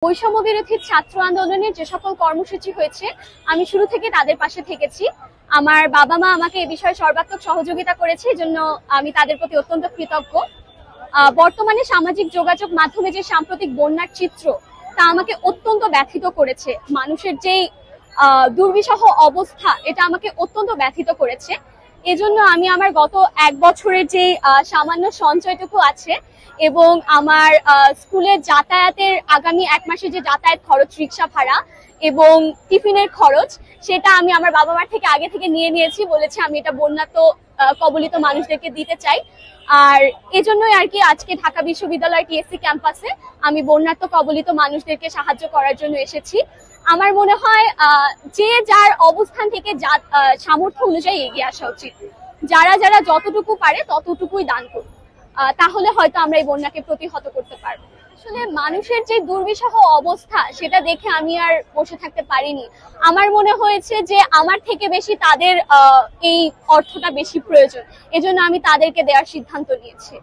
বৈষম্য বিরোধী ছাত্র আন্দোলনের যে সকল কর্মসূচি হয়েছে আমি শুরু থেকে তাদের পাশে থেকেছি। আমার বাবা মা আমাকে এ বিষয়ে সর্বাত্মক সহযোগিতা করেছে, এজন্য আমি তাদের প্রতি অত্যন্ত কৃতজ্ঞ। বর্তমানে সামাজিক যোগাযোগ মাধ্যমে যে সাম্প্রতিক বন্যার চিত্র তা আমাকে অত্যন্ত ব্যথিত করেছে। মানুষের যেই দুর্বিষহ অবস্থা এটা আমাকে অত্যন্ত ব্যথিত করেছে। এজন্য আমি আমার গত 1 বছরের যে সামান্য সঞ্চয়টুকু আছে এবং আমার স্কুলে যাতায়াতের আগামী 1 মাসে যে যাতায়াত খরচ, রিক্সা ভাড়া এবং টিফিনের খরচ, সেটা আমি আমার বাবা মার থেকে আগে থেকে নিয়েছি। বলেছি আমি এটা বন্যাত কবলিত মানুষদেরকে দিতে চাই। আর এজন্যই আর কি আজকে ঢাকা বিশ্ববিদ্যালয় টিএসসি ক্যাম্পাসে আমি বন্যার্ত কবলিত মানুষদেরকে সাহায্য করার জন্য এসেছি। আমার মনে হয় যে যার অবস্থান থেকে সামর্থ্য অনুযায়ী এগিয়ে আসা উচিত। যারা যারা যতটুকু পারে ততটুকুই দান করুন, তাহলে হয়তো আমরা এই বন্যাকে প্রতিহত করতে পারবো। আসলে মানুষের যে দুর্বিষহ অবস্থা সেটা দেখে আমি আর বসে থাকতে পারিনি। আমার মনে হয়েছে যে আমার থেকে বেশি তাদের এই অর্থটা বেশি প্রয়োজন, এজন্য আমি তাদেরকে দেওয়ার সিদ্ধান্ত নিয়েছি।